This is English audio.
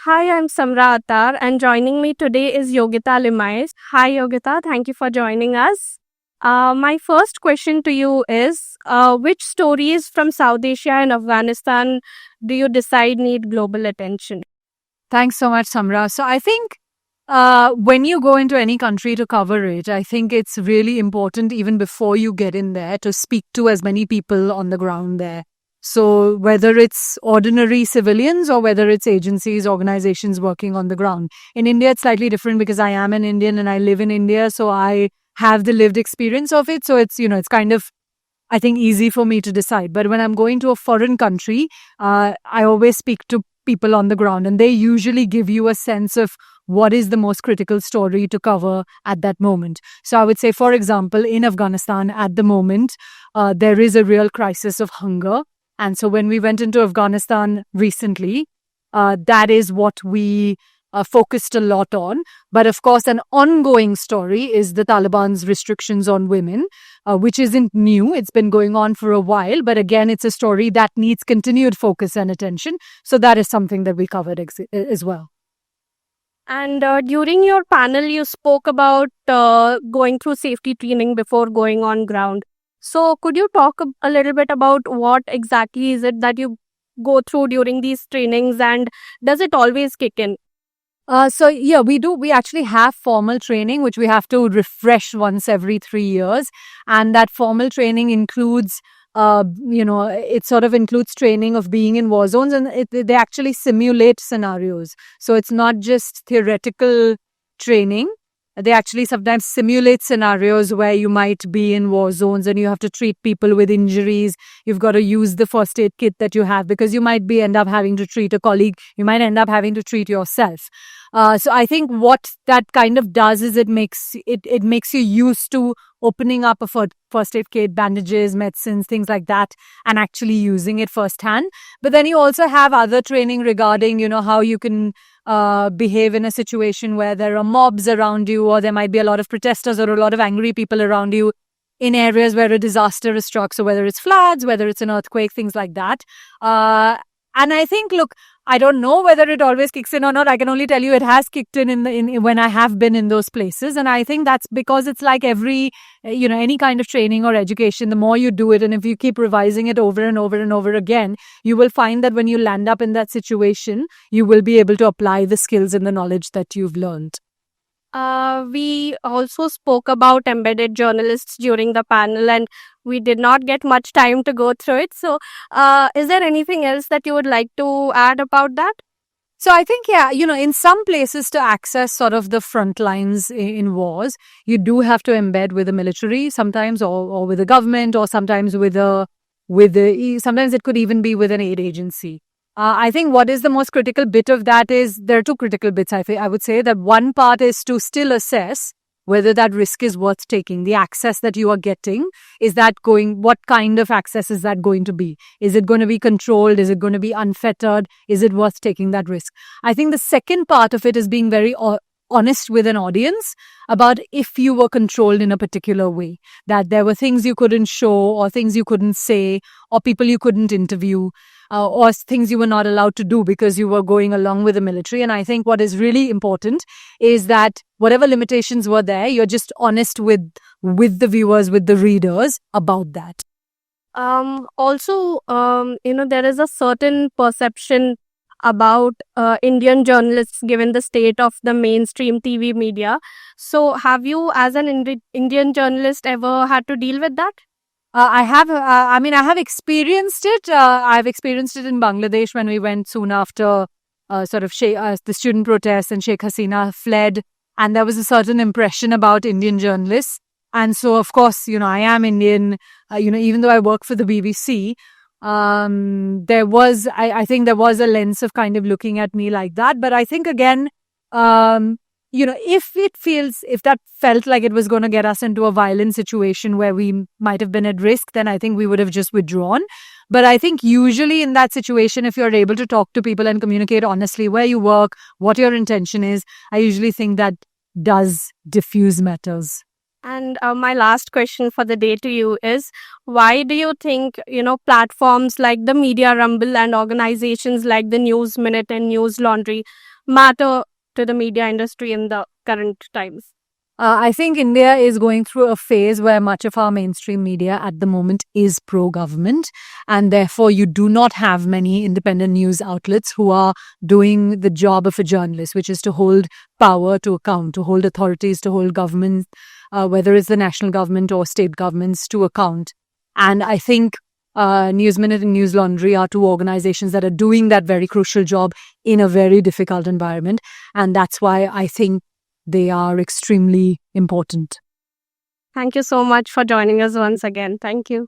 Hi, I'm Samra Attar, and joining me today is Yogita Limais. Hi, Yogita. Thank you for joining us. My first question to you is which stories from South Asia and Afghanistan do you decide need global attention? Thanks so much, Samra. So I think when you go into any country to cover it, I think it's really important even before you get in there to speak to as many people on the ground there. So whether it's ordinary civilians or whether it's agencies, organizations working on the ground. In India, it's slightly different because I am an Indian and I live in India. So I have the lived experience of it. So it's kind of, I think, easy for me to decide. But when I'm going to a foreign country, I always speak to people on the ground and they usually give you a sense of what is the most critical story to cover at that moment. So I would say, for example, in Afghanistan at the moment, there is a real crisis of hunger. And so when we went into Afghanistan recently, that is what we focused a lot on. But of course, an ongoing story is the Taliban's restrictions on women, which isn't new. It's been going on for a while. But again, it's a story that needs continued focus and attention. So that is something that we covered as well. And during your panel, you spoke about going through safety training before going on ground. So, could you talk a little bit about what exactly is it that you go through during these trainings, and does it always kick in? So yeah, we do. We actually have formal training, which we have to refresh once every 3 years. And that formal training includes, it sort of includes training of being in war zones and they actually simulate scenarios. So it's not just theoretical training. They actually sometimes simulate scenarios where you might be in war zones and you have to treat people with injuries. You've got to use the first aid kit that you have because you might end up having to treat a colleague. You might end up having to treat yourself. So I think what that kind of does is it makes you used to opening up a first aid kit, bandages, medicines, things like that, and actually using it firsthand. But then you also have other training regarding, how you can behave in a situation where there are mobs around you, or there might be a lot of protesters or a lot of angry people around you in areas where a disaster is struck. So whether it's floods, whether it's an earthquake, things like that. And I think, look, I don't know whether it always kicks in or not. I can only tell you it has kicked in when I have been in those places. And I think that's because it's like every, any kind of training or education, the more you do it, and if you keep revising it over and over and over again, you will find that when you land up in that situation, you will be able to apply the skills and the knowledge that you've learned. We also spoke about embedded journalists during the panel, and we did not get much time to go through it. So, is there anything else that you would like to add about that? So I think, yeah, in some places to access sort of the front lines in wars, you do have to embed with the military sometimes or with the government or sometimes sometimes it could even be with an aid agency. I think what is the most critical bit of that is there are two critical bits. I would say that one part is to still assess whether that risk is worth taking. The access that you are getting, what kind of access is that going to be? Is it going to be controlled? Is it going to be unfettered? Is it worth taking that risk? I think the second part of it is being very honest with an audience about if you were controlled in a particular way, that there were things you couldn't show or things you couldn't say or people you couldn't interview. Or things you were not allowed to do because you were going along with the military. And I think what is really important is that whatever limitations were there, you're just honest with the viewers, with the readers about that. Also, there is a certain perception about Indian journalists given the state of the mainstream TV media. So, have you, as an Indian journalist, ever had to deal with that? I have experienced it. I've experienced it in Bangladesh when we went soon after the student protests and Sheikh Hasina fled. And there was a certain impression about Indian journalists. And so, of course, I am Indian, even though I work for the BBC, I think there was a lens of kind of looking at me like that. But I think, again, if that felt like it was going to get us into a violent situation where we might have been at risk, then I think we would have just withdrawn. But I think usually in that situation, if you're able to talk to people and communicate honestly where you work, what your intention is, I usually think that does diffuse matters. And my last question for the day to you is, why do you think, platforms like the Media Rumble and organizations like the News Minute and News Laundry, matter to the media industry in the current times? I think India is going through a phase where much of our mainstream media at the moment is pro-government, and therefore you do not have many independent news outlets who are doing the job of a journalist, which is to hold power to account, to hold authorities, to hold government, whether it's the national government or state governments, to account. And I think News Minute and News Laundry are two organizations that are doing that very crucial job in a very difficult environment, and that's why I think they are extremely important. Thank you so much for joining us once again. Thank you.